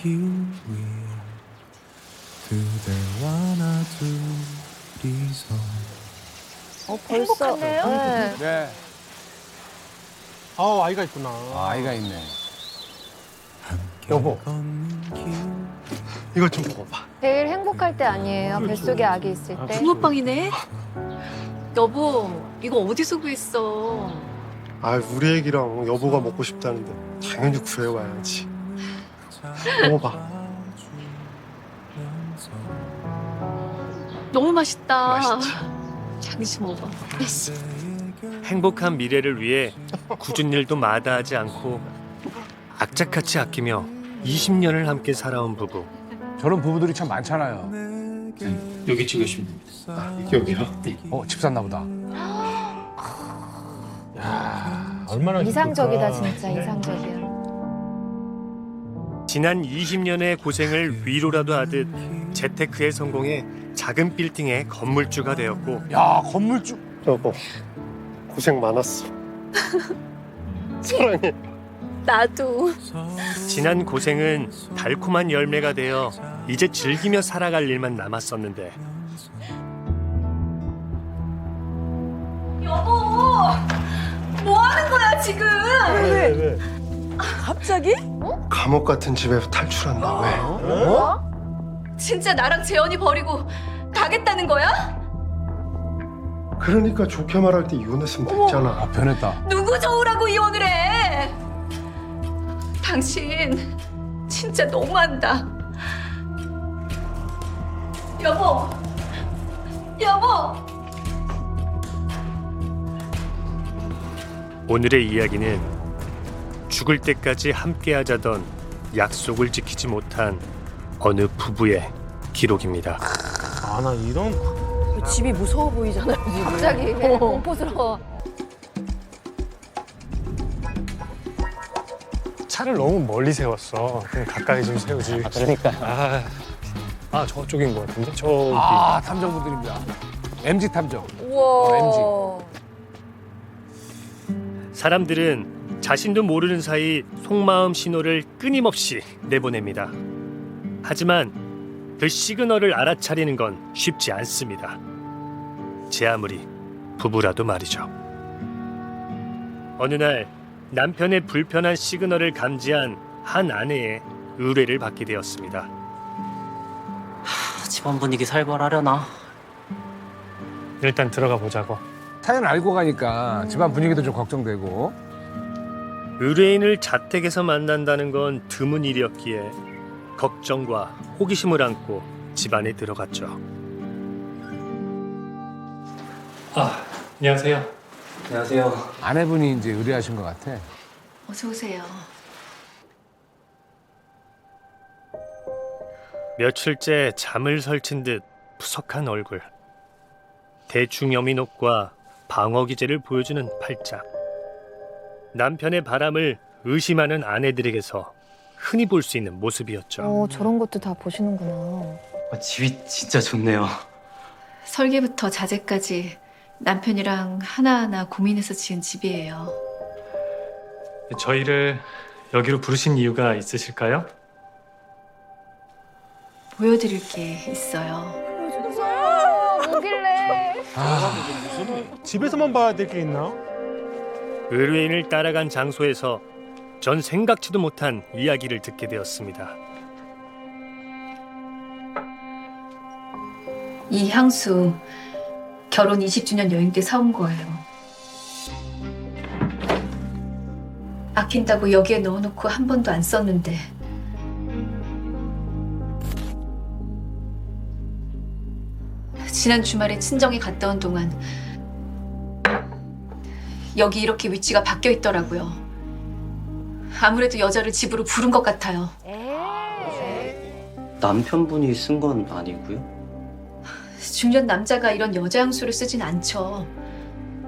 길 위에 그대와 나 둘이서 벌써. 행복하네요. 네. 네. 아, 아이가 있구나. 아이가 있네. 함께 여보. 걷는 길 이거 좀 먹어봐. 제일 행복할 때 아니에요? 뱃속에 아기 있을 때? 붕어빵이네. 여보, 이거 어디서 구했어? 아, 우리 애기랑 여보가 먹고 싶다는데 당연히 구해와야지. 먹어봐. 너무 맛있다. 맛있지? 잠시 먹어. 행복한 미래를 위해 굳은 일도 마다하지 않고 악착같이 아끼며 20년을 함께 살아온 부부. 저런 부부들이 참 많잖아요. 여기 찍으시면 됩니다. 여기요? 집 샀나 보다. 얼마나 이상적이다, 진짜 이상적이야. 지난 20년의 고생을 위로라도 하듯 재테크에 성공해 작은 빌딩의 건물주가 되었고 야, 건물주. 여보, 고생 많았어. 사랑해. 나도. 지난 고생은 달콤한 열매가 되어 이제 즐기며 살아갈 일만 남았었는데 여보, 뭐 하는 거야 지금? 왜? 갑자기? 감옥 같은 집에서 탈출한다. 왜? 진짜 나랑 재현이 버리고 가겠다는 거야? 그러니까 좋게 말할 때 이혼했으면 됐잖아. 아, 변했다. 누구 좋으라고 이혼을 해? 당신 진짜 너무한다. 여보, 여보. 오늘의 이야기는 죽을 때까지 함께하자던 약속을 지키지 못한 어느 부부의 기록입니다. 아, 나 이런 집이 무서워 보이잖아요 지금. 갑자기 공포스러워. 차를 너무 멀리 세웠어. 그럼 가까이 좀 세우지. 그러니까. 저쪽인 것 같은데? 저기. 아, 탐정분들입니다. MG 탐정. 우와. 사람들은 자신도 모르는 사이 속마음 신호를 끊임없이 내보냅니다. 하지만 그 시그널을 알아차리는 건 쉽지 않습니다. 제 아무리 부부라도 말이죠. 어느 날 남편의 불편한 시그널을 감지한 한 아내의 의뢰를 받게 되었습니다. 집안 분위기 살벌하려나? 일단 들어가 보자고. 사연 알고 가니까 집안 분위기도 좀 걱정되고. 의뢰인을 자택에서 만난다는 건 드문 일이었기에 걱정과 호기심을 안고 집안에 들어갔죠. 안녕하세요. 안녕하세요. 아내분이 이제 의뢰하신 것 같아. 어서 오세요. 며칠째 잠을 설친 듯 푸석한 얼굴. 대충 여민 옷과 방어 기제를 보여주는 팔짝. 남편의 바람을 의심하는 아내들에게서 흔히 볼 수 있는 모습이었죠. 저런 것도 다 보시는구나. 집이 진짜 좋네요. 설계부터 자재까지 남편이랑 하나하나 고민해서 지은 집이에요. 저희를 여기로 부르신 이유가 있으실까요? 보여드릴 게 있어요. 뭐길래? 집에서만 봐야 될 게 있나? 의뢰인을 따라간 장소에서 전 생각지도 못한 이야기를 듣게 되었습니다. 이 향수 결혼 20주년 여행 때 사온 거예요. 아낀다고 여기에 넣어놓고 한 번도 안 썼는데 지난 주말에 친정에 갔다 온 동안 여기 이렇게 위치가 바뀌어 있더라고요. 아무래도 여자를 집으로 부른 것 같아요. 남편분이 쓴 건 아니고요. 중년 남자가 이런 여자 향수를 쓰진 않죠.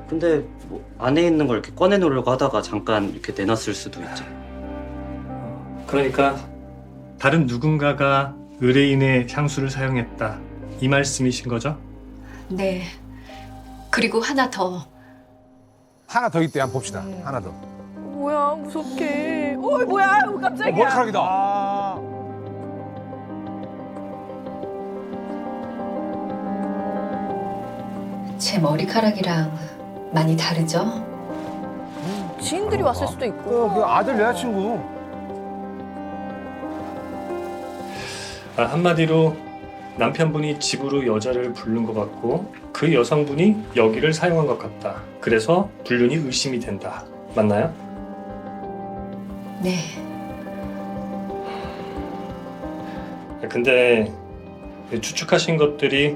근데 뭐 안에 있는 걸 이렇게 꺼내놓으려고 하다가 잠깐 이렇게 내놨을 수도 있죠. 그러니까 다른 누군가가 의뢰인의 향수를 사용했다 이 말씀이신 거죠? 네. 그리고 하나 더. 하나 더 있대, 한번 봅시다. 하나 더. 뭐야, 무섭게. 뭐야, 깜짝이야. 머리카락이다. 제 머리카락이랑 많이 다르죠? 지인들이 왔을 수도 있고. 그 아들 여자친구. 한마디로 남편분이 집으로 여자를 부른 것 같고 그 여성분이 여기를 사용한 것 같다. 그래서 불륜이 의심이 된다. 맞나요? 네. 근데 추측하신 것들이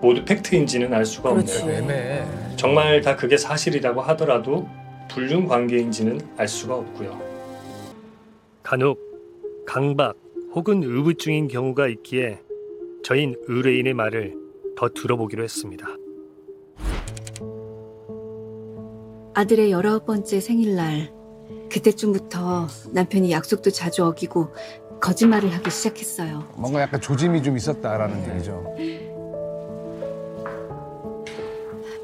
모두 팩트인지는 알 수가 없네요. 애매해. 정말 다 그게 사실이라고 하더라도 불륜 관계인지는 알 수가 없고요. 간혹 강박 혹은 의부증인 경우가 있기에 저희는 의뢰인의 말을 더 들어보기로 했습니다. 아들의 19번째 생일날 그때쯤부터 남편이 약속도 자주 어기고 거짓말을 하기 시작했어요. 뭔가 약간 조짐이 좀 있었다라는 얘기죠.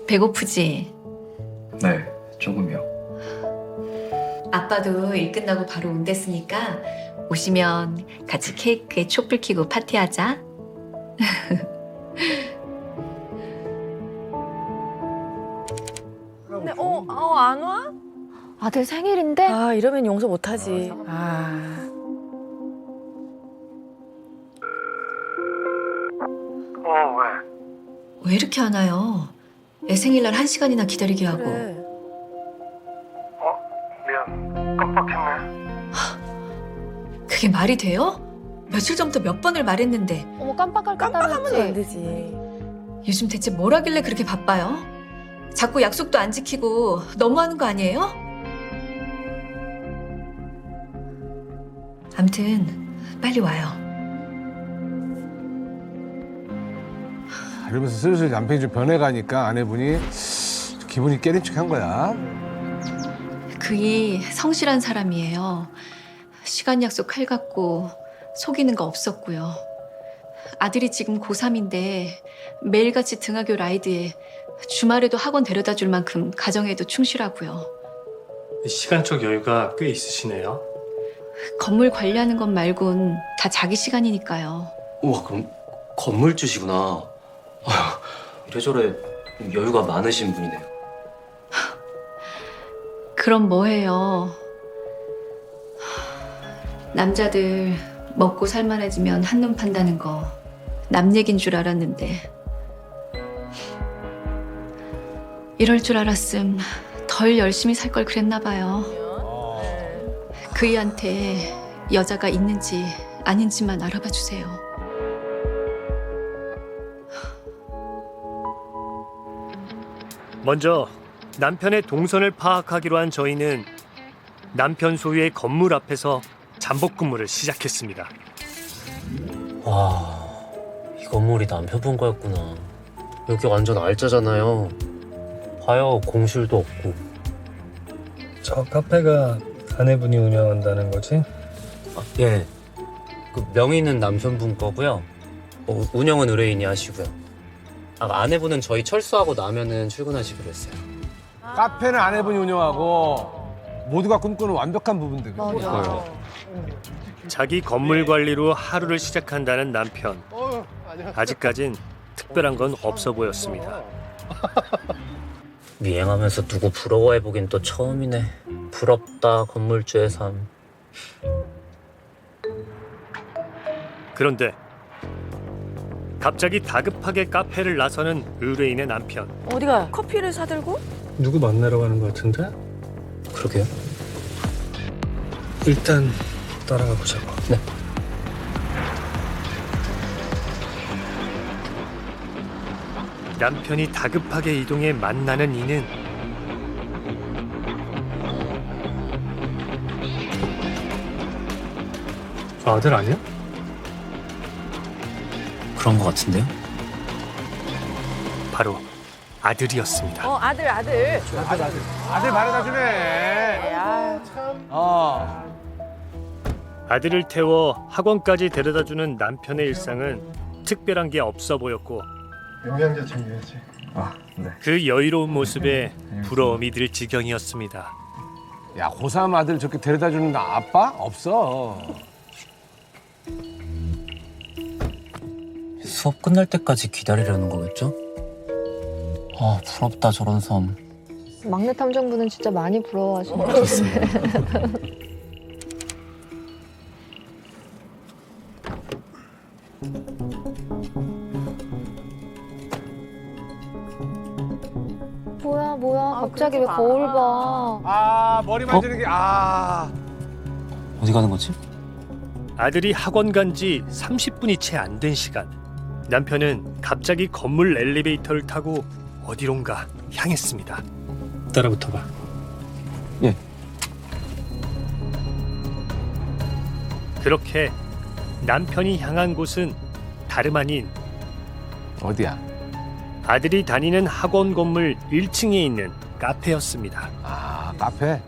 배고프지? 네, 조금이요. 아빠도 일 끝나고 바로 온댔으니까 오시면 같이 케이크에 촛불 켜고 파티하자. 근데 안 와? 아들 생일인데? 아, 이러면 용서 못하지. 아. 왜 이렇게 안 와요? 애 생일날 1시간이나 기다리게 하고. 그래. 그게 말이 돼요? 며칠 전부터 몇 번을 말했는데 어머 깜빡할 깜빡하면 안 까다롭지. 되지. 요즘 대체 뭘 하길래 그렇게 바빠요? 자꾸 약속도 안 지키고 너무하는 거 아니에요? 암튼 빨리 와요. 이러면서 슬슬 남편이 좀 변해가니까 아내분이 기분이 깨림칙한 거야. 그이 성실한 사람이에요. 시간 약속 칼 같고 속이는 거 없었고요. 아들이 지금 고3인데 매일같이 등하교 라이드에 주말에도 학원 데려다 줄 만큼 가정에도 충실하고요. 시간적 여유가 꽤 있으시네요. 건물 관리하는 것 말곤 다 자기 시간이니까요. 우와, 그럼 건물주시구나. 아휴, 이래저래 여유가 많으신 분이네요. 그럼 뭐해요? 남자들 먹고 살만해지면 한눈 판다는 거 남 얘긴 줄 알았는데 이럴 줄 알았음 덜 열심히 살 걸 그랬나 봐요. 그이한테 여자가 있는지 아닌지만 알아봐 주세요. 먼저 남편의 동선을 파악하기로 한 저희는 남편 소유의 건물 앞에서 잠복 근무를 시작했습니다. 와, 이 건물이 남편분 거였구나. 여기 완전 알짜잖아요. 봐요, 공실도 없고. 저 카페가 아내분이 운영한다는 거지? 아, 예. 그 명의는 남편분 거고요. 운영은 의뢰인이 하시고요. 아내분은 저희 철수하고 나면은 출근하시기로 했어요. 카페는 아내분이 운영하고 모두가 꿈꾸는 완벽한 부분들. 맞아. 자기 건물 관리로 하루를 시작한다는 남편. 아직까진 특별한 건 없어 보였습니다. 미행하면서 누구 부러워해보긴 또 처음이네. 부럽다, 건물주의 삶. 그런데 갑자기 다급하게 카페를 나서는 의뢰인의 남편. 어디가 커피를 사들고? 누구 만나러 가는 것 같은데? 그러게요. 일단 따라가 보자고. 네. 남편이 다급하게 이동해 만나는 이는 저 아들 아니야? 그런 것 같은데요? 바로 아들이었습니다. 아들. 아들 바래다 주네. 야, 아들을 태워 학원까지 데려다주는 남편의 일상은 특별한 게 없어 보였고 영양제 챙겨야지. 그 여유로운 모습에 부러움이 들 지경이었습니다. 야, 고3 아들 저렇게 데려다 주는 아빠? 없어. 수업 끝날 때까지 기다리려는 거겠죠? 부럽다 저런 섬. 막내 탐정부는 진짜 많이 부러워하시는 것 같아요. 뭐야 갑자기 왜 거울 봐. 아, 머리 만지는 게, 어디 가는 거지? 아들이 학원 간 지 30분이 채 안 된 시간. 남편은 갑자기 건물 엘리베이터를 타고 어디론가 향했습니다. 따라붙어봐. 그렇게 남편이 향한 곳은 다름 아닌 어디야? 아들이 다니는 학원 건물 1층에 있는 카페였습니다. 아, 카페?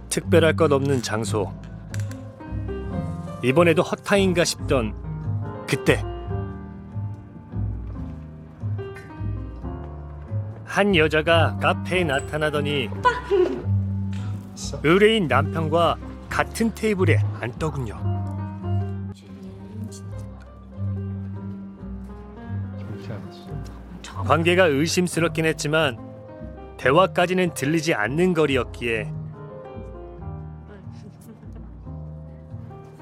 특별할 것 없는 장소. 이번에도 헛타인가 싶던 그때 한 여자가 카페에 나타나더니 의뢰인 남편과 같은 테이블에 앉더군요. 관계가 의심스럽긴 했지만 대화까지는 들리지 않는 거리였기에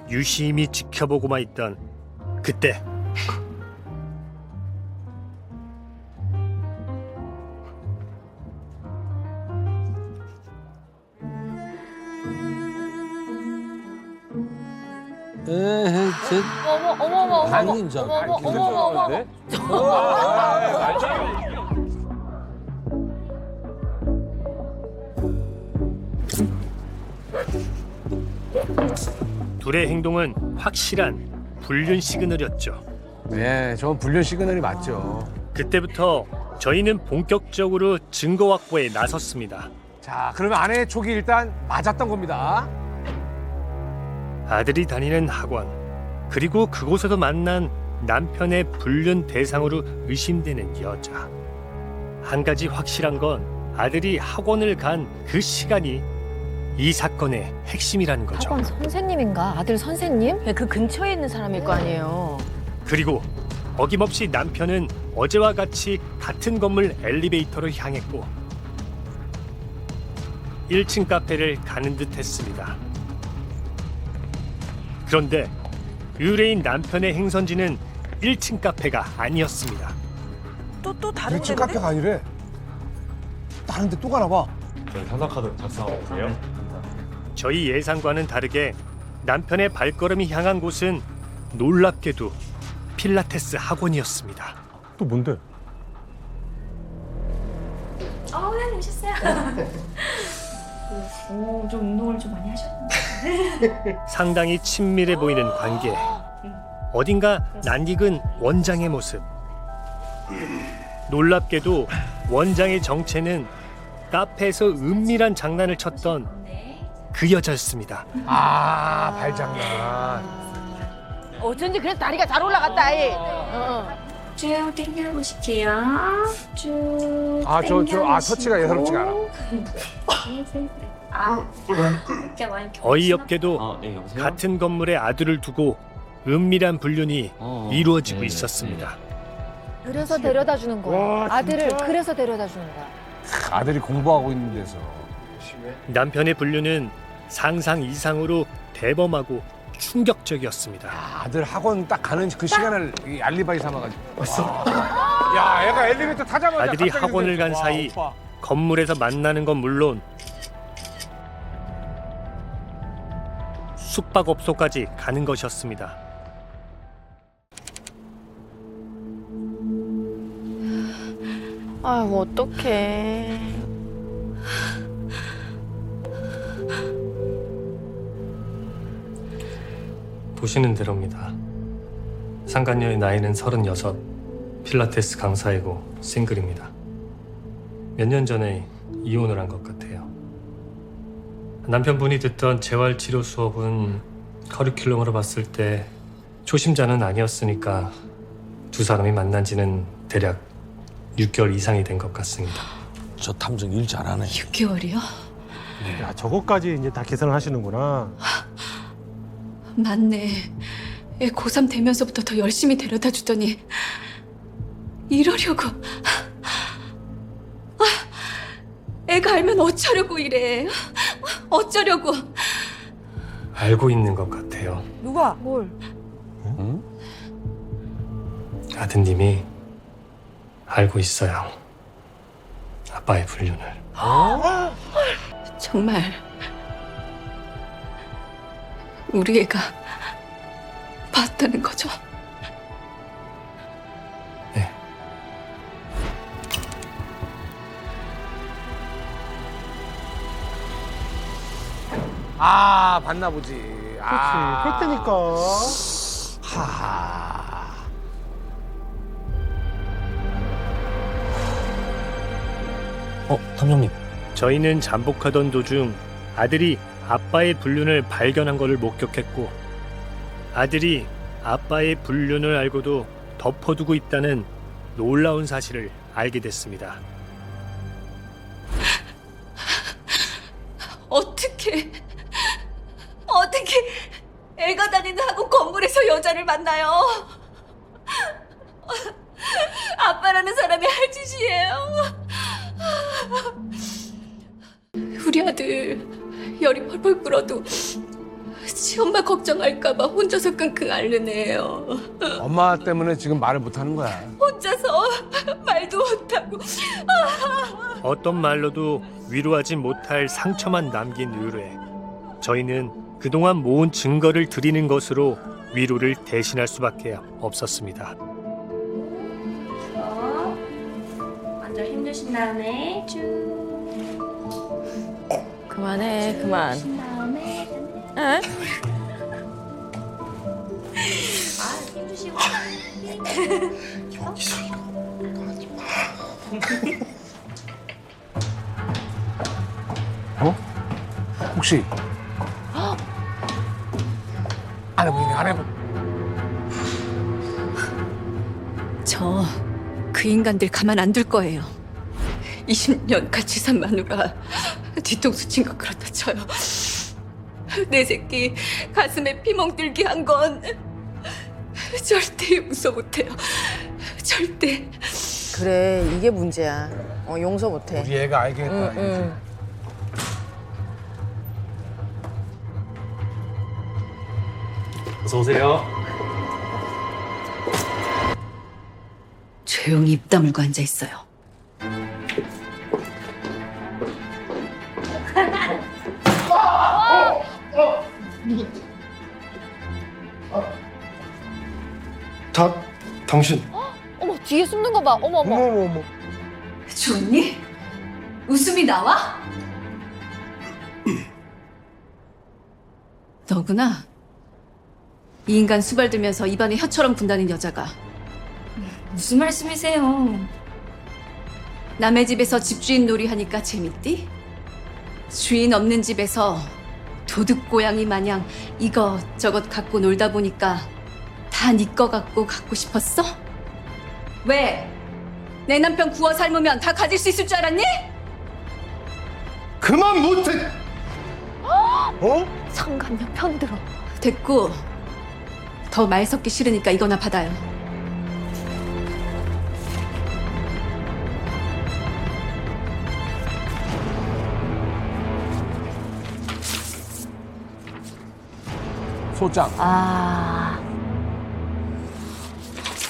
유심히 지켜보고만 있던 그때 어머. 반인자. 어머. 둘의 행동은 확실한 불륜 시그널이었죠. 네, 저건 불륜 시그널이 맞죠. 그때부터 저희는 본격적으로 증거 확보에 나섰습니다. 자, 그러면 아내의 촉이 일단 맞았던 겁니다. 아들이 다니는 학원, 그리고 그곳에서 만난 남편의 불륜 대상으로 의심되는 여자. 한 가지 확실한 건 아들이 학원을 간 그 시간이 이 사건의 핵심이라는 거죠. 학원 선생님인가? 아들 선생님? 그 근처에 있는 사람일 거 아니에요. 그리고 어김없이 남편은 어제와 같이 같은 건물 엘리베이터로 향했고 1층 카페를 가는 듯 했습니다. 그런데 의뢰인 남편의 행선지는 1층 카페가 아니었습니다. 또 다른 1층 데인데? 카페가 아니래. 다른 데 또 가나 봐. 현상카드 작성하고 오세요. 저희 예상과는 다르게 남편의 발걸음이 향한 곳은 놀랍게도 필라테스 학원이었습니다. 또 뭔데? 네, 오셨어요. 좀 운동을 좀 많이 하셨는데. 상당히 친밀해 보이는 관계. 어딘가 낯익은 원장의 모습. 놀랍게도 원장의 정체는 카페에서 은밀한 장난을 쳤던 그 여자였습니다. 아, 발장난. 어쩐지 그래서 다리가 잘 올라갔다. 아이. 쭉 당겨보실게요. 쭉. 터치가 예사롭지가 않아. 어이없게도 같은 건물에 아들을 두고 은밀한 불륜이 이루어지고 있었습니다. 그래서 데려다 주는 거야. 와, 아들을 진짜? 그래서 데려다 주는 거야. 아들이 공부하고 있는 데서. 남편의 불륜은 상상 이상으로 대범하고 충격적이었습니다. 아들 학원 딱 가는 그 시간을 이 알리바이 삼아가지고. 왔어? 야, 얘가 엘리베이터 타자마자 아들이 갑자기 학원을 간 와, 사이 오빠. 건물에서 만나는 건 물론 숙박업소까지 가는 것이었습니다. 아유, 어떡해. 보시는 대로입니다. 상간녀의 나이는 36, 필라테스 강사이고 싱글입니다. 몇 년 전에 이혼을 한 것 같아요. 남편분이 듣던 재활치료 수업은 커리큘럼으로 봤을 때 초심자는 아니었으니까 두 사람이 만난 지는 대략 6개월 이상이 된 것 같습니다. 저 탐정 일 잘하네. 6개월이요? 야, 저것까지 이제 다 계산을 하시는구나. 맞네. 애 고3 되면서부터 더 열심히 데려다 주더니 이러려고. 애가 알면 어쩌려고 이래. 어쩌려고. 알고 있는 것 같아요. 누가? 뭘? 아드님이 알고 있어요. 아빠의 불륜을. 정말 우리 애가 봤다는 거죠? 네. 아, 봤나 보지. 그렇지. 그럴 때니까. 하하. 탐정님. 저희는 잠복하던 도중 아들이 아빠의 불륜을 발견한 것을 목격했고 아들이 아빠의 불륜을 알고도 덮어두고 있다는 놀라운 사실을 알게 됐습니다. 어떻게 애가 다니는 학원 건물에서 여자를 만나요? 아빠라는 사람이 할 짓이에요. 우리 아들 열이 펄펄 끓어도 지 엄마 걱정할까봐 혼자서 끙끙 앓는 애예요. 엄마 때문에 지금 말을 못 하는 거야. 혼자서 말도 못하고. 어떤 말로도 위로하지 못할 상처만 남긴 의뢰. 저희는 그동안 모은 증거를 드리는 것으로 위로를 대신할 수밖에 없었습니다. 먼저 힘주신 다음에 쭉. 그만해, 그만. 신 다음에 에? 힘주시고. 여기서 이거 하지 마. 혹시 안 해보. 저 그 인간들 가만 안 둘 거예요. 20년 같이 산 마누라 뒤통수 친 거 그렇다 쳐요. 내 새끼 가슴에 피멍 들게 한 건 절대 용서 못해요. 절대. 그래, 이게 문제야. 용서 못해. 우리 애가 알겠다. 응. 어서 오세요. 조용히 입 다물고 앉아 있어요. 당신. 어머, 뒤에 숨는 거 봐. 어머. 좋니? 웃음이 나와? 너구나. 이 인간 수발 들면서 입안에 혀처럼 분다는 여자가. 무슨 말씀이세요? 남의 집에서 집주인 놀이 하니까 재밌디? 주인 없는 집에서 도둑고양이 마냥 이것저것 갖고 놀다 보니까 다 네 거 갖고 갖고 싶었어? 왜? 내 남편 구워 삶으면 다 가질 수 있을 줄 알았니? 그만 못해. 상간녀 편들어. 됐고 더 말 섞기 싫으니까 이거나 받아요. 소장.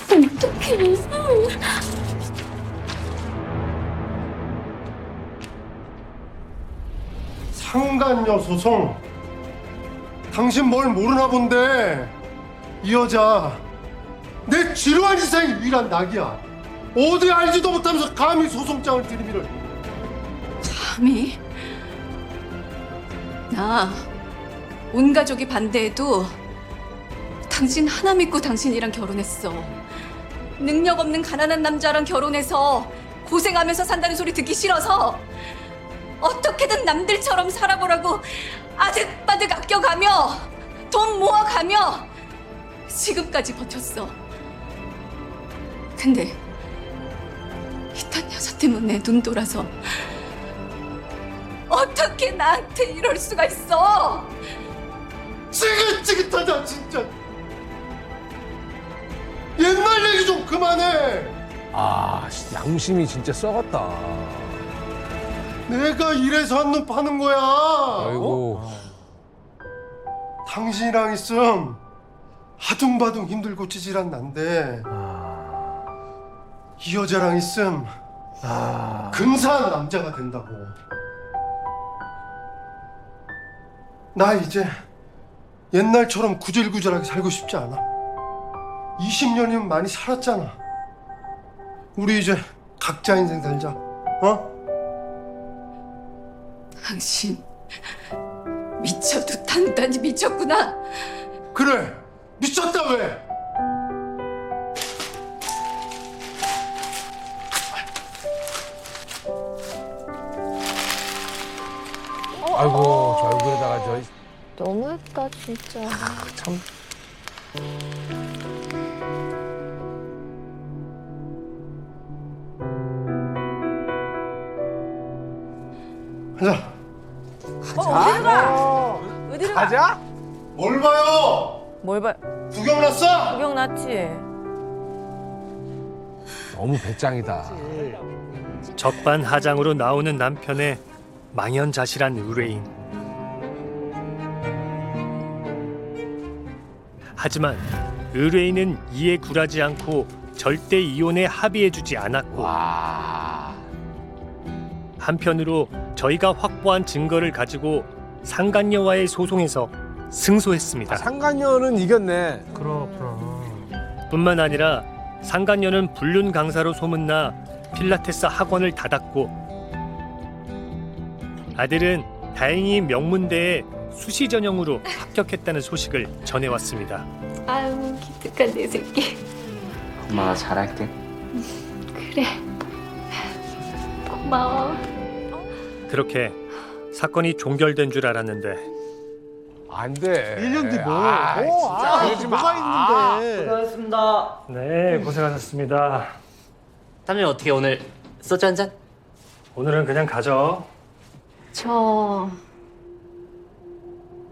어떡해. 상간녀 소송. 당신 뭘 모르나 본데 이 여자 내 지루한 인생의 유일한 낙이야. 어디 알지도 못하면서 감히 소송장을 들이밀어. 감히? 나 온 가족이 반대해도 당신 하나 믿고 당신이랑 결혼했어. 능력 없는 가난한 남자랑 결혼해서 고생하면서 산다는 소리 듣기 싫어서 어떻게든 남들처럼 살아보라고 아득바득 아껴가며 돈 모아가며 지금까지 버텼어. 근데 이딴 여자 때문에 눈 돌아서 어떻게 나한테 이럴 수가 있어? 지긋지긋하다 진짜. 옛날 얘기 좀 그만해. 아, 양심이 진짜 썩었다. 내가 이래서 한눈 파는 거야. 아이고. 당신이랑 있음 하둥바둥 힘들고 찌질한 난데 이 여자랑 있음 근사한 남자가 된다고. 나 이제 옛날처럼 구질구질하게 살고 싶지 않아. 20년이면 많이 살았잖아. 우리 이제 각자 인생 살자. 어? 당신 미쳐도 단단히 미쳤구나. 그래, 미쳤다 왜? 아이고, 저 얼굴에다가 저 너무했다 진짜. 참. 가자. 어디로 가? 어디로 가? 가자? 뭘 봐요? 뭘 봐? 구경 났어? 구경 났지. 너무 배짱이다. 적반하장으로 나오는 남편의 망연자실한 의뢰인. 하지만 의뢰인은 이에 굴하지 않고 절대 이혼에 합의해주지 않았고 한편으로 저희가 확보한 증거를 가지고 상간녀와의 소송에서 승소했습니다. 상간녀는 이겼네. 그렇구나. 뿐만 아니라 상간녀는 불륜 강사로 소문나 필라테스 학원을 닫았고 아들은 다행히 명문대에 수시 전형으로 합격했다는 소식을 전해왔습니다. 아유 기특한 내 새끼. 엄마 잘할게. 그래. 고마워. 그렇게 사건이 종결된 줄 알았는데 안 돼. 1년 뒤 뭐? 진짜 그러지 마. 뭐가 있는데? 수고하셨습니다. 네, 고생하셨습니다. 삼촌 어떻게 오늘 소주 한 잔? 오늘은 그냥 가죠. 저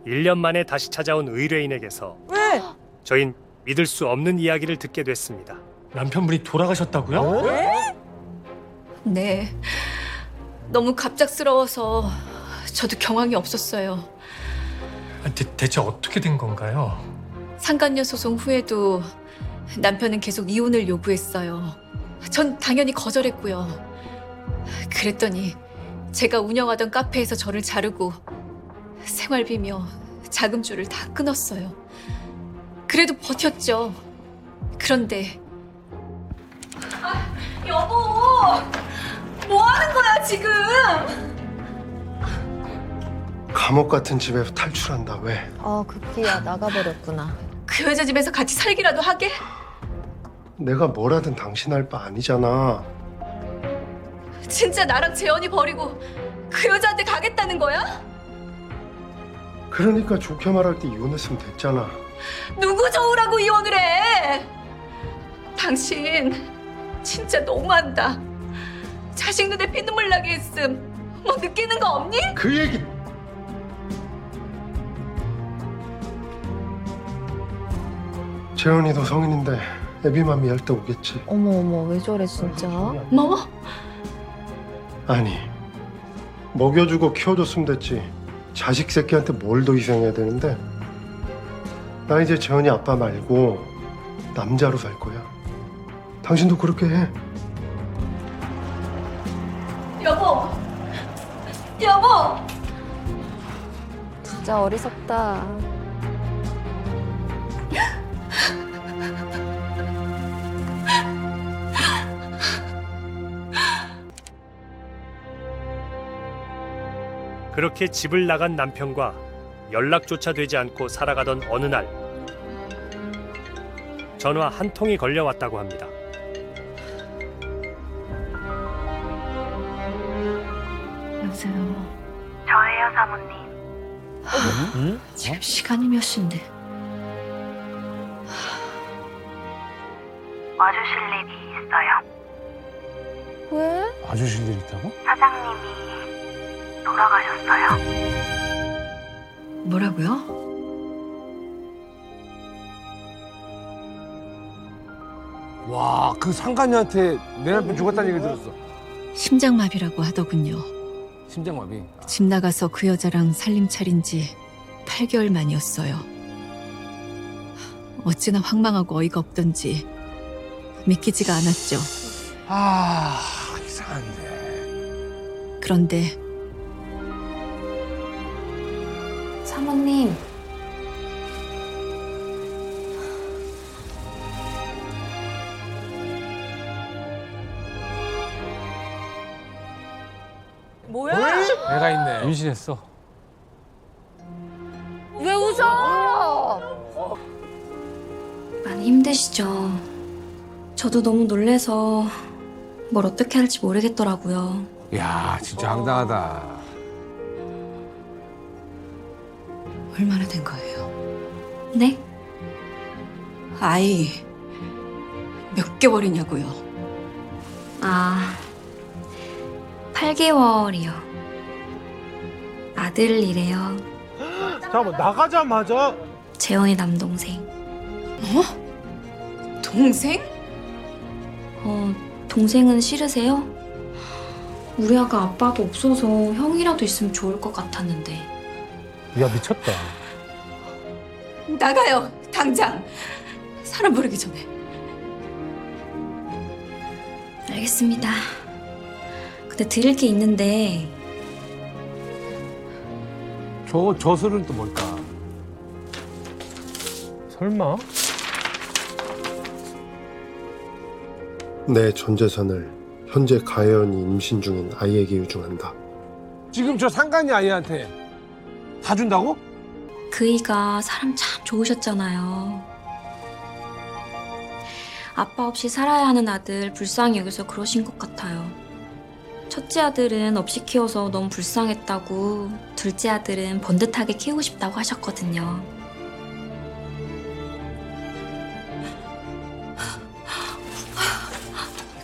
1년 만에 다시 찾아온 의뢰인에게서 왜? 저흰 믿을 수 없는 이야기를 듣게 됐습니다. 남편분이 돌아가셨다고요? 네. 너무 갑작스러워서 저도 경황이 없었어요. 대체 어떻게 된 건가요? 상간녀 소송 후에도 남편은 계속 이혼을 요구했어요. 전 당연히 거절했고요. 그랬더니 제가 운영하던 카페에서 저를 자르고 생활비며 자금줄을 다 끊었어요. 그래도 버텼죠. 그런데 여보! 뭐 하는 거야 지금? 감옥 같은 집에서 탈출한다 왜? 급기야 나가버렸구나. 그 여자 집에서 같이 살기라도 하게? 내가 뭘 하든 당신 할 바 아니잖아. 진짜 나랑 재현이 버리고 그 여자한테 가겠다는 거야? 그러니까 좋게 말할 때 이혼했으면 됐잖아. 누구 좋으라고 이혼을 해? 당신 진짜 너무한다. 자식 눈에 피눈물 나게 했음. 뭐 느끼는 거 없니? 그 얘기. 재현이도 성인인데 애비맘이 할 때 오겠지. 어머 왜 저래 진짜. 뭐? 아니 먹여주고 키워줬으면 됐지. 자식 새끼한테 뭘 더 희생해야 되는데. 나 이제 재현이 아빠 말고 남자로 살 거야. 당신도 그렇게 해. 여보! 여보! 진짜 어리석다. 그렇게 집을 나간 남편과 연락조차 되지 않고 살아가던 어느 날 전화 한 통이 걸려왔다고 합니다. 여보세요. 저예요, 사모님. 지금 시간이 몇 시인데? 와주실 일이 있어요. 왜? 와주실 일 있다고? 사장님이 돌아가셨어요. 뭐라고요? 와, 그 상간녀한테 내 남편 죽었다는 얘기 들었어. 심장마비라고 하더군요. 심장마비. 집 나가서 그 여자랑 살림 차린 지 8개월 만이었어요. 어찌나 황망하고 어이가 없던지 믿기지가 않았죠. 아, 이상한데. 그런데 사모님. 뭐야? 애가 있네. 임신했어. 왜 웃어? 많이 힘드시죠? 저도 너무 놀래서 뭘 어떻게 할지 모르겠더라고요. 야, 진짜 황당하다. 얼마나 된 거예요? 네? 아이 몇 개월이냐고요? 아, 8개월이요. 아들이래요. 잠깐만 나가자마자 재원이 남동생. 동생? 동생은 싫으세요? 우리 아가 아빠가 없어서 형이라도 있으면 좋을 것 같았는데. 야 미쳤다. 나가요 당장. 사람 부르기 전에. 알겠습니다. 근데 드릴 게 있는데 저 술은 또 뭘까? 설마? 내 전 재산을 현재 가혜연이 임신 중인 아이에게 유증한다. 지금 저 상간녀 아이한테 다 준다고? 그이가 사람 참 좋으셨잖아요. 아빠 없이 살아야 하는 아들 불쌍히 여겨서 그러신 것 같아요. 첫째 아들은 없이 키워서 너무 불쌍했다고, 둘째 아들은 번듯하게 키우고 싶다고 하셨거든요.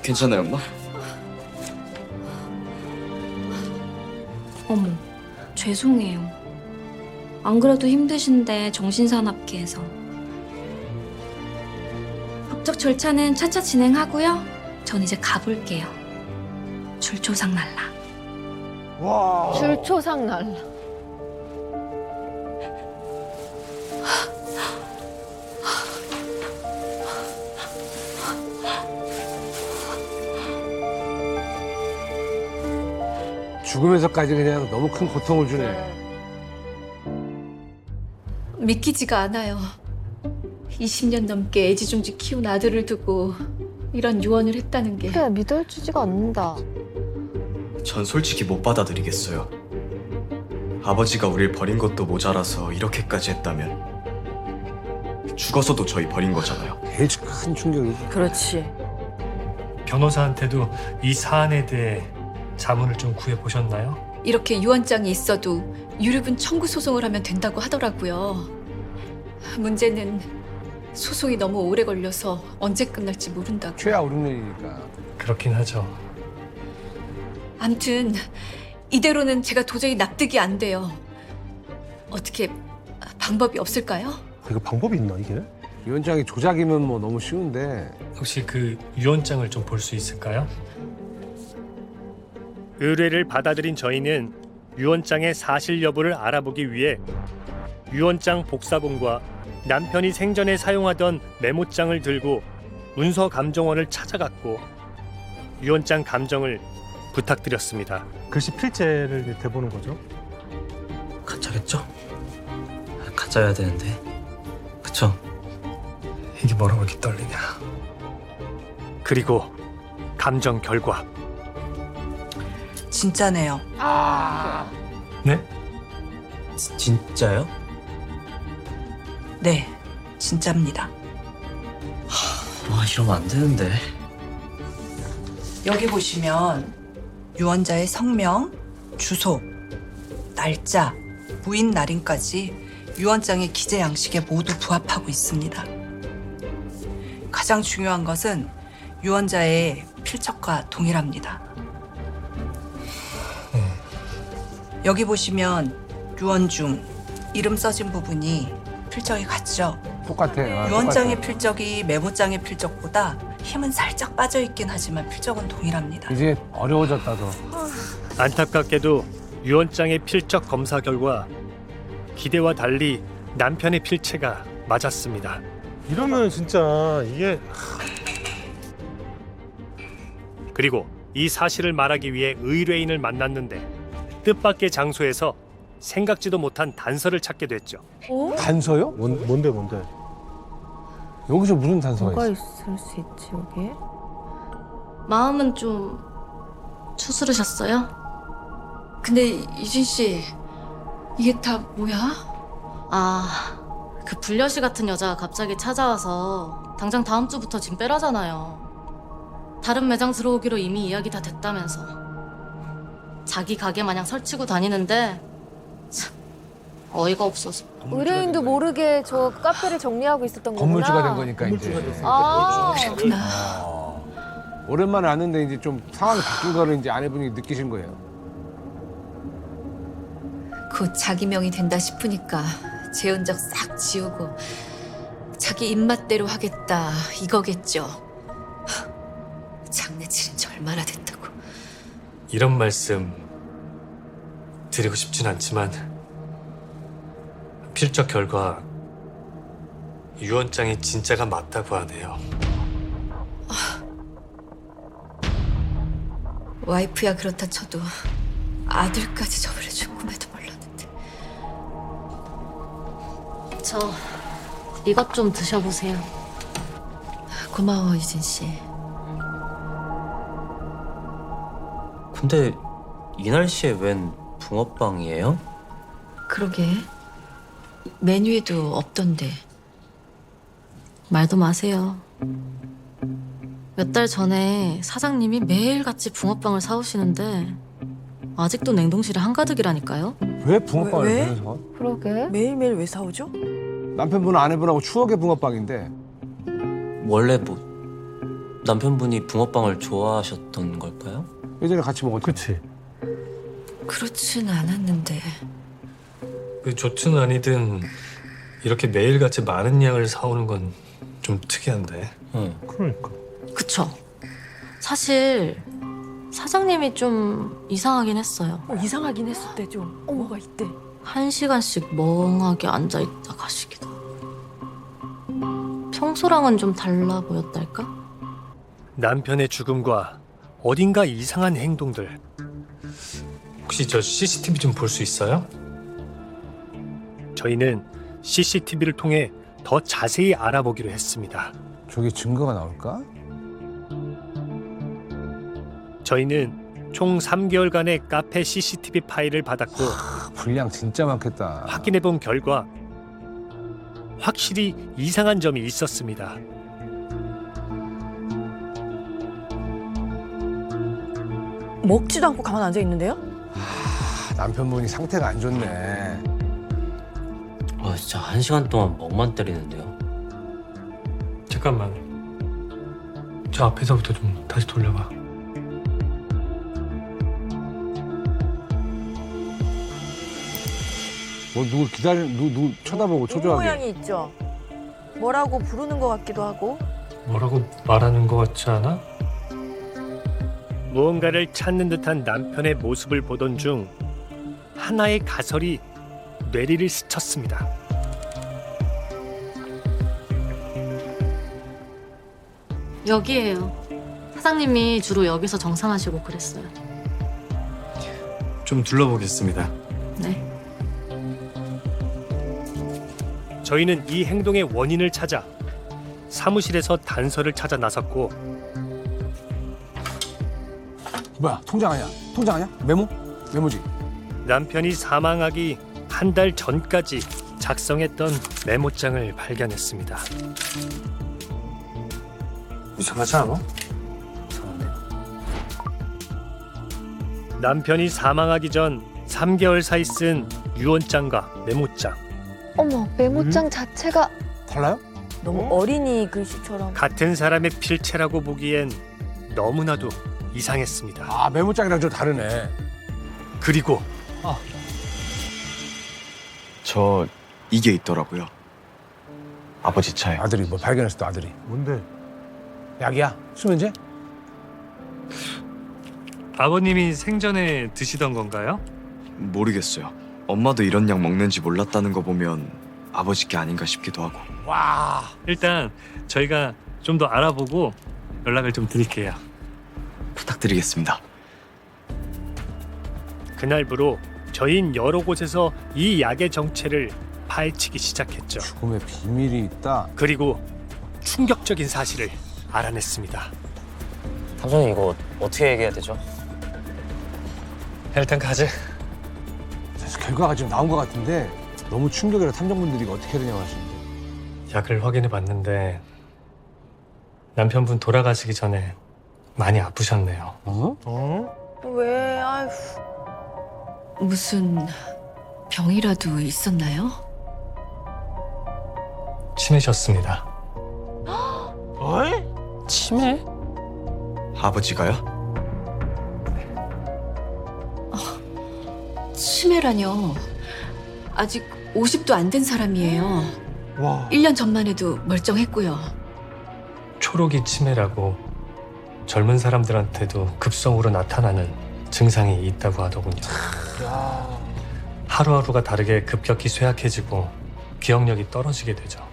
괜찮아요, 엄마? 어머, 죄송해요. 안 그래도 힘드신데 정신사납게 해서. 법적 절차는 차차 진행하고요. 전 이제 가볼게요. 줄초상 날라. 와. 줄초상 날라. 죽으면서까지 그냥 너무 큰 고통을 주네. 믿기지가 않아요. 20년 넘게 애지중지 키운 아들을 두고 이런 유언을 했다는 게. 그래, 믿어지지가 않는다. 전 솔직히 못 받아들이겠어요. 아버지가 우릴 버린 것도 모자라서 이렇게까지 했다면 죽어서도 저희 버린 거잖아요. 제일 큰 충격이지. 그렇지. 변호사한테도 이 사안에 대해 자문을 좀 구해보셨나요? 이렇게 유언장이 있어도 유류분 청구 소송을 하면 된다고 하더라고요. 문제는 소송이 너무 오래 걸려서 언제 끝날지 모른다고. 최하 5, 6년이니까. 그렇긴 하죠. 암튼 이대로는 제가 도저히 납득이 안 돼요. 어떻게 방법이 없을까요? 이거 방법이 있나 이게? 위원장이 조작이면 뭐 너무 쉬운데. 혹시 그 유언장을 좀 볼 수 있을까요? 의뢰를 받아들인 저희는 유언장의 사실 여부를 알아보기 위해 유언장 복사본과 남편이 생전에 사용하던 메모장을 들고 문서 감정원을 찾아갔고 유언장 감정을 부탁드렸습니다. 글씨 필제를 대보는 거죠? 가짜겠죠? 가짜여야 되는데. 그쵸? 이게 뭐라고 이렇게 떨리냐. 그리고 감정 결과. 진짜네요. 네? 진짜요? 네, 진짜입니다. 와, 이러면 안 되는데. 여기 보시면 유언자의 성명, 주소, 날짜, 부인 날인까지 유언장의 기재 양식에 모두 부합하고 있습니다. 가장 중요한 것은 유언자의 필적과 동일합니다. 여기 보시면 유언 중 이름 써진 부분이 필적이 같죠? 똑같아. 유언장의 필적이 메모장의 필적보다 힘은 살짝 빠져있긴 하지만 필적은 동일합니다. 이제 어려워졌다 더. 안타깝게도 유언장의 필적 검사 결과 기대와 달리 남편의 필체가 맞았습니다. 이러면 진짜 이게 그리고 이 사실을 말하기 위해 의뢰인을 만났는데 뜻밖의 장소에서 생각지도 못한 단서를 찾게 됐죠. 단서요? 뭔데? 여기서 무슨 단서가 뭐가 있어? 있을 수 있지 여기에? 마음은 좀 추스르셨어요? 근데 이진 씨, 이게 다 뭐야? 아, 그 불려시 같은 여자가 갑자기 찾아와서 당장 다음 주부터 짐 빼라잖아요. 다른 매장 들어오기로 이미 이야기 다 됐다면서. 자기 가게 마냥 설치고 다니는데 참 어이가 없어서. 의뢰인도 모르게 저 카페를 정리하고 있었던 거구나. 건물주가 된 거니까 이제. 아, 오랜만에 왔는데 이제 좀 상황이 바뀐 거를 이제 아내분이 느끼신 거예요. 곧 자기 명이 된다 싶으니까 재혼 적 싹 지우고 자기 입맛대로 하겠다 이거겠죠. 하, 장난치는 지 얼마나 됐다고. 이런 말씀 드리고 싶진 않지만 필적 결과 유언장이 진짜가 맞다고 하네요. 와이프야 그렇다 쳐도 아들까지 저버려줄 꿈에도 몰랐는데. 저 이것 좀 드셔보세요. 고마워 이진 씨. 근데 이 날씨에 웬 붕어빵이에요? 그러게. 메뉴에도 없던데. 말도 마세요. 몇 달 전에 사장님이 매일같이 붕어빵을 사오시는데 아직도 냉동실에 한가득이라니까요. 왜 붕어빵을 왜? 보면서? 그러게. 매일매일 왜 사오죠? 남편분은 아내분하고 추억의 붕어빵인데 원래 뭐 남편분이 붕어빵을 좋아하셨던 걸까요? 예전에 같이 먹었죠. 그치. 그렇진 않았는데. 그 좋든 아니든 이렇게 매일같이 많은 양을 사오는 건 좀 특이한데. 응. 그러니까. 그쵸. 사실 사장님이 좀 이상하긴 했어요. 이상하긴 했을 때 좀. 뭐가 있대? 1시간씩 멍하게 앉아있다 가시기도 하고. 평소랑은 좀 달라 보였달까? 남편의 죽음과 어딘가 이상한 행동들. 혹시 저 CCTV 좀 볼 수 있어요? 저희는 CCTV를 통해 더 자세히 알아보기로 했습니다. 저게 증거가 나올까? 저희는 총 3개월간의 카페 CCTV 파일을 받았고 분량 진짜 많겠다. 확인해본 결과 확실히 이상한 점이 있었습니다. 먹지도 않고 가만 앉아 있는데요? 남편분이 상태가 안 좋네. 진짜 1시간 동안 멍만 때리는데요. 잠깐만. 저 앞에서부터 좀 다시 돌려봐. 뭐 누구 누구 쳐다보고 초조하게. 모양이 있죠. 뭐라고 부르는 것 같기도 하고. 뭐라고 말하는 것 같지 않아? 무언가를 찾는 듯한 남편의 모습을 보던 중 하나의 가설이 뇌리를 스쳤습니다. 여기에요. 사장님이 주로 여기서 정산하시고 그랬어요. 좀 둘러보겠습니다. 네. 저희는 이 행동의 원인을 찾아 사무실에서 단서를 찾아 나섰고 뭐야 통장 아니야? 통장 아니야? 메모지. 남편이 사망하기 한 달 전까지 작성했던 메모장을 발견했습니다. 이상하지 않아? 남편이 사망하기 전 3개월 사이 쓴 유언장과 메모장. 어머, 메모장 자체가 달라요? 너무 어린이 글씨처럼. 같은 사람의 필체라고 보기엔 너무나도 이상했습니다. 아 메모장이랑 좀 다르네. 그리고 저 이게 있더라고요. 아버지 차에. 아들이 뭐 발견했어 또 아들이. 뭔데? 약이야? 수면제? 아버님이 생전에 드시던 건가요? 모르겠어요. 엄마도 이런 약 먹는지 몰랐다는 거 보면 아버지께 아닌가 싶기도 하고. 와. 일단 저희가 좀 더 알아보고 연락을 좀 드릴게요. 부탁드리겠습니다. 그날부로 저희는 여러 곳에서 이 약의 정체를 파헤치기 시작했죠. 죽음의 비밀이 있다. 그리고 충격적인 사실을 알아냈습니다. 탐정님 이거 어떻게 얘기해야 되죠? 일단 가지. 그래서 결과가 지금 나온 것 같은데 너무 충격이라 탐정분들이 이거 어떻게 해야 되냐고 하시는데. 약을 확인해 봤는데 남편분 돌아가시기 전에 많이 아프셨네요. 왜? 아휴. 무슨 병이라도 있었나요? 치매셨습니다. 치매? 아버지가요? 치매라뇨. 아직 50도 안 된 사람이에요. 와. 1년 전만 해도 멀쩡했고요. 초록이 치매라고 젊은 사람들한테도 급성으로 나타나는 증상이 있다고 하더군요. 하루하루가 다르게 급격히 쇠약해지고 기억력이 떨어지게 되죠.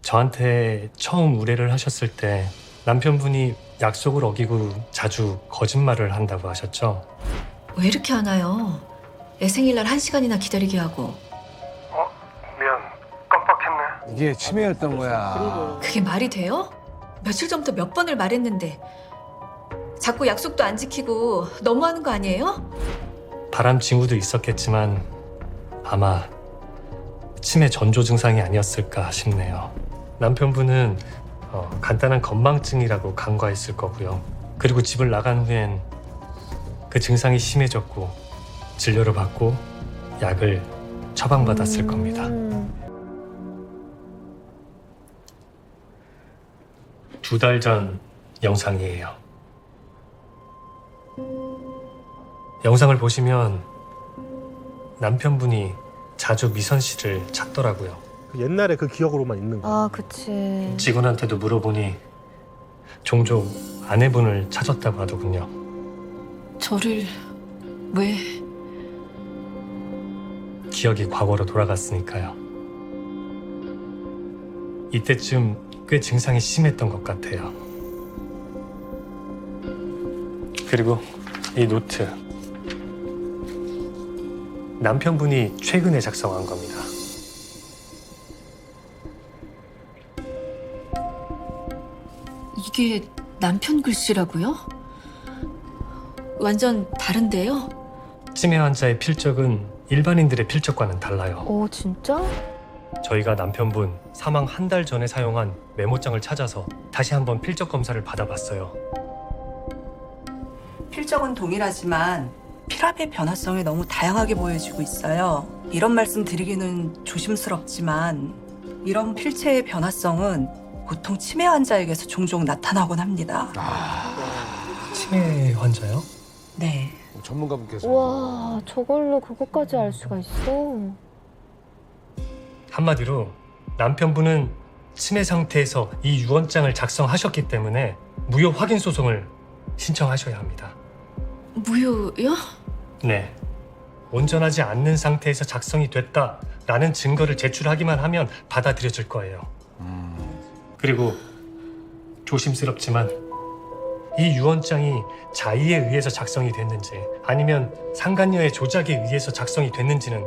저한테 처음 의뢰를 하셨을 때 남편분이 약속을 어기고 자주 거짓말을 한다고 하셨죠. 왜 이렇게 하나요? 애 생일날 1시간이나 기다리게 하고. 이게 치매였던 거야. 그게 말이 돼요? 며칠 전부터 몇 번을 말했는데 자꾸 약속도 안 지키고 너무하는 거 아니에요? 바람 징후도 있었겠지만 아마 치매 전조 증상이 아니었을까 싶네요. 남편분은 간단한 건망증이라고 간과했을 거고요. 그리고 집을 나간 후엔 그 증상이 심해졌고 진료를 받고 약을 처방받았을 겁니다. 2달 전 영상이에요. 영상을 보시면 남편분이 자주 미선 씨를 찾더라고요. 옛날에 그 기억으로만 있는 거야. 아, 그치. 직원한테도 물어보니 종종 아내분을 찾았다고 하더군요. 저를 왜? 기억이 과거로 돌아갔으니까요. 이때쯤 꽤 증상이 심했던 것 같아요. 그리고 이 노트. 남편분이 최근에 작성한 겁니다. 이게 남편 글씨라고요? 완전 다른데요? 치매 환자의 필적은 일반인들의 필적과는 달라요. 오, 진짜? 저희가 남편분 사망 한 달 전에 사용한 메모장을 찾아서 다시 한번 필적 검사를 받아봤어요. 필적은 동일하지만 피랍의 변화성이 너무 다양하게 보여지고 있어요. 이런 말씀 드리기는 조심스럽지만 이런 필체의 변화성은 보통 치매 환자에게서 종종 나타나곤 합니다. 치매 환자요? 네. 전문가분께서. 와, 저걸로 그것까지 알 수가 있어. 한마디로 남편분은 치매 상태에서 이 유언장을 작성하셨기 때문에 무효 확인 소송을 신청하셔야 합니다. 무효요? 네. 온전하지 않는 상태에서 작성이 됐다라는 증거를 제출하기만 하면 받아들여질 거예요. 그리고 조심스럽지만 이 유언장이 자의에 의해서 작성이 됐는지 아니면 상간녀의 조작에 의해서 작성이 됐는지는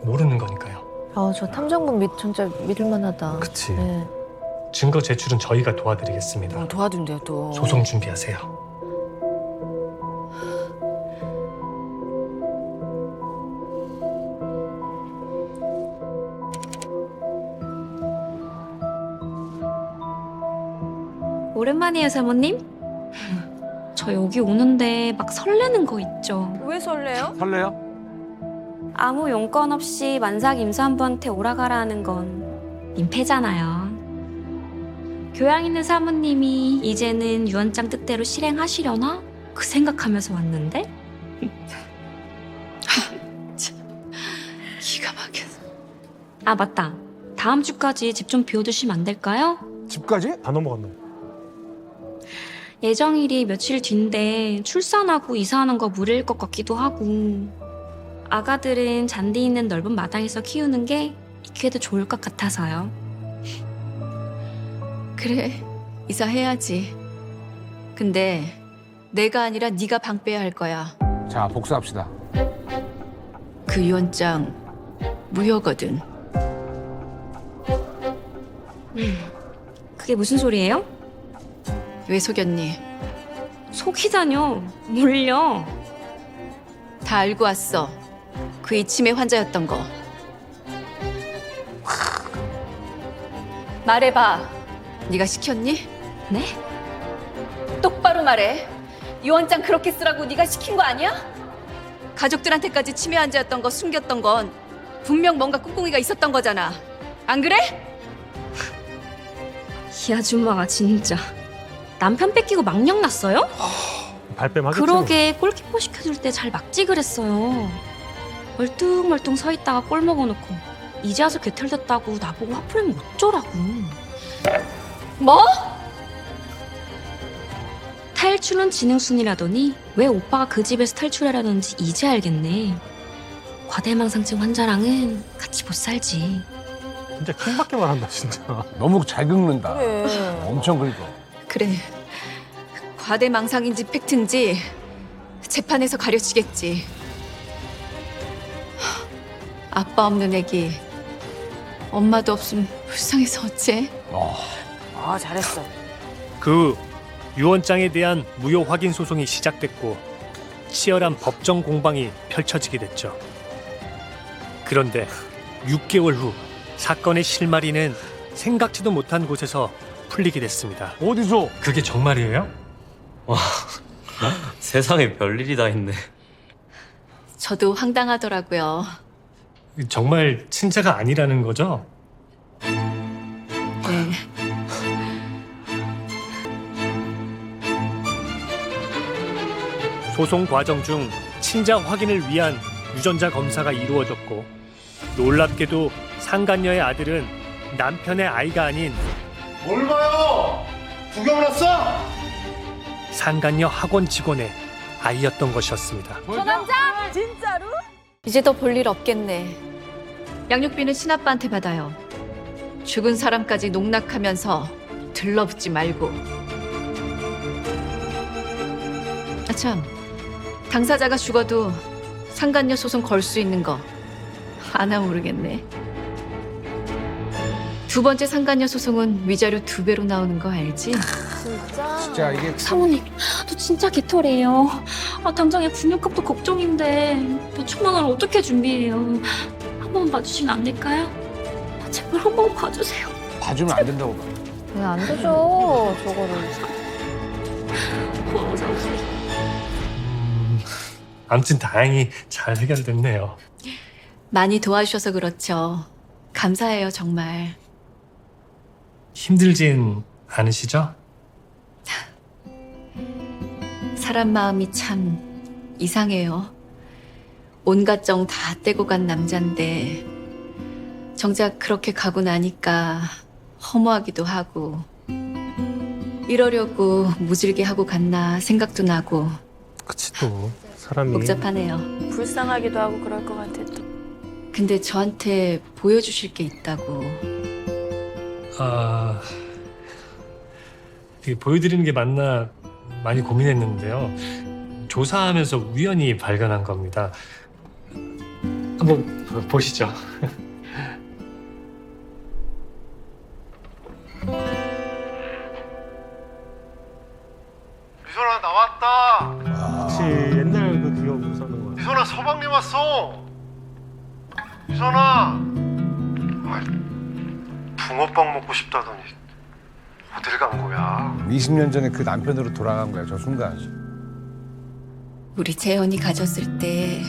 모르는 거니까요. 아, 저 탐정분 진짜 믿을만하다. 그치. 네. 증거 제출은 저희가 도와드리겠습니다. 도와준대요 또. 소송 준비하세요. 오랜만이에요, 사모님. 저 여기 오는데 막 설레는 거 있죠. 왜 설레요? 설레요? 아무 용건 없이 만삭 임산부한테 오라가라 하는 건 민폐잖아요. 교양 있는 사모님이 이제는 유언장 뜻대로 실행하시려나? 그 생각하면서 왔는데? 기가 막혀서. 아, 맞다. 다음 주까지 집 좀 비워두시면 안 될까요? 집까지? 다 넘어갔네. 예정일이 며칠 뒤인데 출산하고 이사하는 거 무리일 것 같기도 하고 아가들은 잔디 있는 넓은 마당에서 키우는 게 익혀도 좋을 것 같아서요. 그래, 이사해야지. 근데 내가 아니라 네가 방 빼야 할 거야. 자, 복수합시다. 그 유언장 무효거든. 그게 무슨 소리예요? 왜 속였니? 속이다뇨. 뭘요? 다 알고 왔어. 그이 치매 환자였던 거. 말해봐. 네가 시켰니? 네? 똑바로 말해. 유언장 그렇게 쓰라고 네가 시킨 거 아니야? 가족들한테까지 치매 환자였던 거 숨겼던 건 분명 뭔가 꿍꿍이가 있었던 거잖아. 안 그래? 이 아줌마가 진짜 남편 뺏기고 망령 났어요? 발뺌하겠지. 그러게 골키퍼 시켜줄 때 잘 막지 그랬어요. 멀뚱멀뚱 서 있다가 골 먹어놓고 이제 와서 개털됐다고 나보고 화풀이면 어쩌라고. 뭐? 탈출은 지능순이라더니 왜 오빠가 그 집에서 탈출하려는지 이제 알겠네. 과대망상증 환자랑은 같이 못 살지. 진짜 킹받게 말한다 진짜. 너무 잘 긁는다. 그래. 엄청 긁어. 그래. 과대망상인지 팩트인지 재판에서 가려지겠지. 아빠 없는 애기. 엄마도 없으면 불쌍해서 어째? 아, 잘했어. 그 유언장에 대한 무효 확인 소송이 시작됐고 치열한 법정 공방이 펼쳐지게 됐죠. 그런데 6개월 후 사건의 실마리는 생각지도 못한 곳에서 풀리게 됐습니다. 어디서? 그게 정말이에요? 와, 세상에 별일이 다 있네. 저도 황당하더라고요. 정말 친자가 아니라는 거죠? 네. 소송 과정 중 친자 확인을 위한 유전자 검사가 이루어졌고 놀랍게도 상간녀의 아들은 남편의 아이가 아닌 뭘 봐요? 구경 났어? 상간녀 학원 직원의 아이였던 것이었습니다. 저 남자? 진짜로? 이제 더 볼 일 없겠네. 양육비는 친아빠한테 받아요. 죽은 사람까지 농락하면서 들러붙지 말고. 아참, 당사자가 죽어도 상간녀 소송 걸 수 있는 거 아나 모르겠네. 두 번째 상간녀 소송은 위자료 2배로 나오는 거 알지? 진짜 이게 사모님, 저 진짜 개털이에요. 당장에 분유값도 걱정인데 몇 천만 원을 어떻게 준비해요? 한 번 봐주시면 안 될까요? 제발 한 번 봐주세요. 봐주면 안 된다고 봐. 왜 안 되죠, 저거를. 아무튼 다행히 잘 해결됐네요. 많이 도와주셔서 그렇죠. 감사해요, 정말. 힘들진 않으시죠? 사람 마음이 참 이상해요. 온갖 정 다 떼고 간 남잔데 정작 그렇게 가고 나니까 허무하기도 하고 이러려고 무질게 하고 갔나 생각도 나고. 그치 또 사람이 복잡하네요. 불쌍하기도 하고 그럴 것 같아 또. 근데 저한테 보여주실 게 있다고. 되게 보여드리는 게 맞나 많이 고민했는데요. 조사하면서 우연히 발견한 겁니다. 한번 보시죠. 미선아 나왔다. 그치 옛날 그 기억으로 사는 거야. 미선아 서방님 왔어. 미선아. 붕어빵 먹고 싶다더니 어딜 간 거야? 20년 전에 그 남편으로 돌아간 거야, 저 순간. 우리 재현이 가졌을 때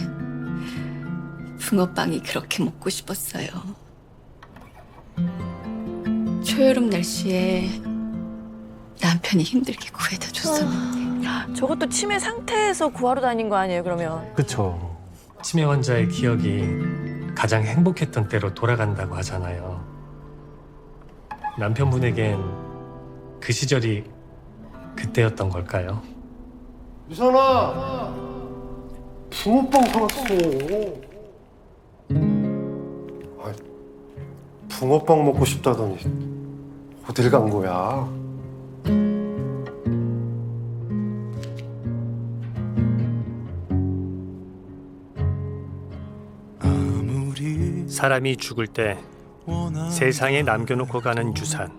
붕어빵이 그렇게 먹고 싶었어요. 초여름 날씨에 남편이 힘들게 구해다 줬었는데. 저것도 치매 상태에서 구하러 다닌 거 아니에요, 그러면? 그쵸. 치매 환자의 기억이 가장 행복했던 때로 돌아간다고 하잖아요. 남편분에겐 그 시절이 그때였던 걸까요? 유선아, 붕어빵 사왔어. 아, 붕어빵 먹고 싶다더니 어딜 간 거야? 사람이 죽을 때 세상에 남겨놓고 가는 유산.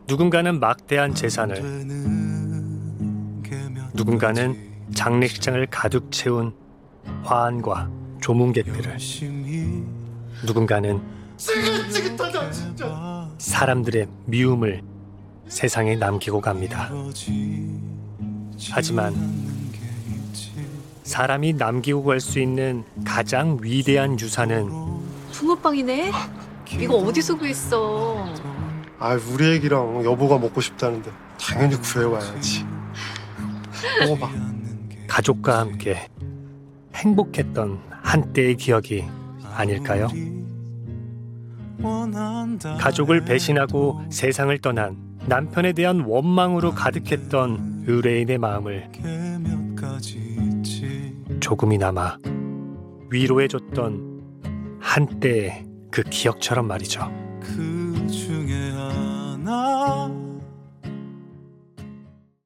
누군가는 막대한 재산을, 누군가는 장례식장을 가득 채운 화환과 조문객들을, 누군가는 지긋지긋하다 진짜. 사람들의 미움을 세상에 남기고 갑니다. 하지만 사람이 남기고 갈 수 있는 가장 위대한 유산은 붕어빵이네? 이거 어디서 구했어? 아, 우리 애기랑 여보가 먹고 싶다는데 당연히 구해와야지. 먹어봐. 가족과 함께 행복했던 한때의 기억이 아닐까요? 가족을 배신하고 세상을 떠난 남편에 대한 원망으로 가득했던 의뢰인의 마음을 조금이나마 위로해줬던 한때의 그 기억처럼 말이죠.